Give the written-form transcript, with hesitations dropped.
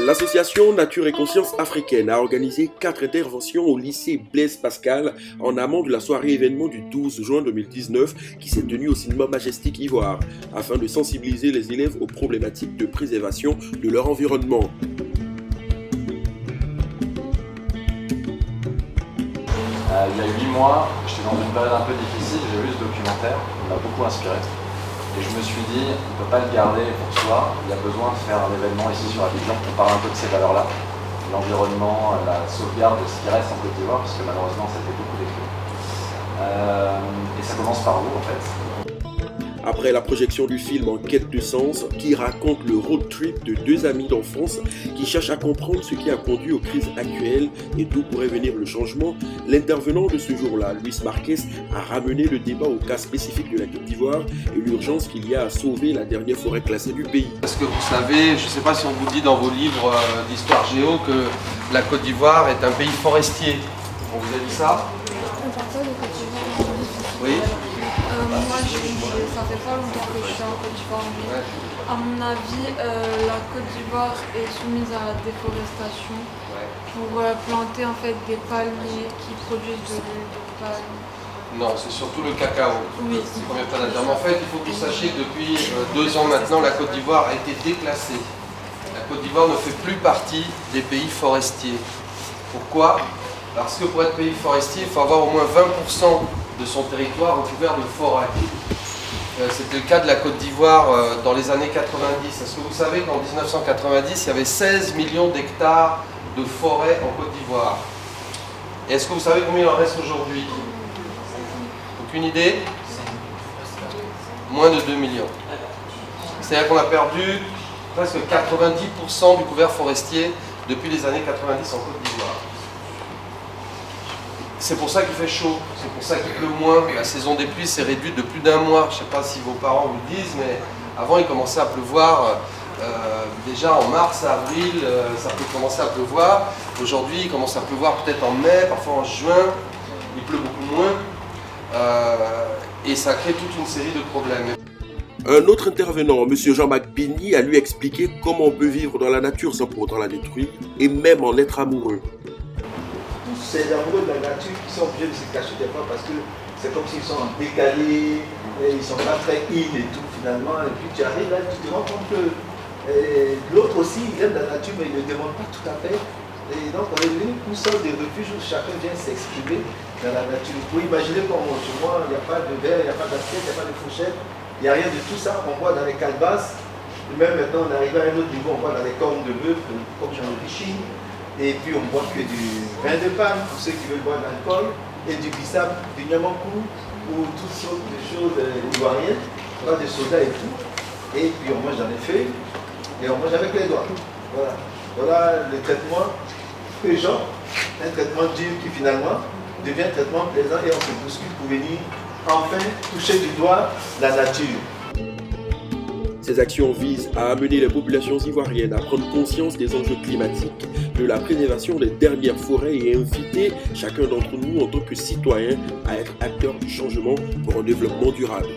L'association Nature et Conscience africaine a organisé 4 interventions au lycée Blaise Pascal en amont de la soirée événement du 12 juin 2019 qui s'est tenue au cinéma Majestic Ivoire afin de sensibiliser les élèves aux problématiques de préservation de leur environnement. Il y a 8 mois, j'étais dans une période un peu difficile, j'ai vu ce documentaire, il m'a beaucoup inspiré. Et je me suis dit, on ne peut pas le garder pour soi, il y a besoin de faire un événement ici sur Abidjan pour parler un peu de ces valeurs-là, l'environnement, la sauvegarde de ce qui reste en Côte d'Ivoire, parce que malheureusement ça a été beaucoup détruit. Et ça commence par vous en fait. Après la projection du film En quête de sens, qui raconte le road trip de 2 amis d'enfance qui cherchent à comprendre ce qui a conduit aux crises actuelles et d'où pourrait venir le changement, l'intervenant de ce jour-là, Luis Marquez, a ramené le débat au cas spécifique de la Côte d'Ivoire et l'urgence qu'il y a à sauver la dernière forêt classée du pays. Parce que vous savez, je ne sais pas si on vous dit dans vos livres d'histoire géo que la Côte d'Ivoire est un pays forestier. On vous a dit ça? Oui. Moi, ça fait pas longtemps que je suis en Côte d'Ivoire, mais à mon avis, la Côte d'Ivoire est soumise à la déforestation pour planter en fait des palmiers qui produisent de l'huile de palme. Non, c'est surtout le cacao. Oui. C'est combien de temps d'intérêt. En fait, il faut que vous sachiez que depuis 2 ans maintenant, la Côte d'Ivoire a été déclassée. La Côte d'Ivoire ne fait plus partie des pays forestiers. Pourquoi? Parce que pour être pays forestier, il faut avoir au moins 20% de son territoire recouvert de forêt. C'était le cas de la Côte d'Ivoire dans les années 90. Est-ce que vous savez qu'en 1990, il y avait 16 millions d'hectares de forêt en Côte d'Ivoire? Et est-ce que vous savez combien il en reste aujourd'hui? Aucune idée? Moins de 2 millions. C'est-à-dire qu'on a perdu presque 90% du couvert forestier depuis les années 90 en Côte d'Ivoire. C'est pour ça qu'il fait chaud, c'est pour ça qu'il pleut moins. La saison des pluies s'est réduite de plus d'1 mois. Je ne sais pas si vos parents vous le disent, mais avant il commençait à pleuvoir déjà en mars, avril, ça peut commencer à pleuvoir. Aujourd'hui il commence à pleuvoir peut-être en mai, parfois en juin, il pleut beaucoup moins. Et ça crée toute une série de problèmes. Un autre intervenant, M. Jean-Marc Bini, a lui expliqué comment on peut vivre dans la nature sans pour autant la détruire et même en être amoureux. Ces amoureux de la nature qui sont obligés de se cacher des fois parce que c'est comme s'ils sont décalés, ils ne sont pas très in et tout finalement. Et puis tu arrives là, tu te rends compte que l'autre aussi, il aime la nature mais il ne le demande pas tout à fait. Et donc on est devenu une sorte de refuge où chacun vient s'exprimer dans la nature. Vous pouvez imaginer comme chez moi, il n'y a pas de verre, il n'y a pas d'assiette, il n'y a pas de fourchette, il n'y a rien de tout ça. On boit dans les calebasses. Et même maintenant on arrive à un autre niveau, on boit dans les cornes de bœuf, comme dans le fishing. Et puis on boit que du vin de palme pour ceux qui veulent boire de l'alcool, et du bissap, du nyamakou, ou toutes sortes de choses ivoiriennes, pas de soda et tout. Et puis on mange dans les feuilles, et on mange avec les doigts. Voilà, voilà le traitement pégeant, un traitement dur qui finalement devient un traitement plaisant et on se bouscule pour venir enfin toucher du doigt la nature. Ces actions visent à amener les populations ivoiriennes à prendre conscience des enjeux climatiques, de la préservation des dernières forêts et inviter chacun d'entre nous en tant que citoyen à être acteur du changement pour un développement durable.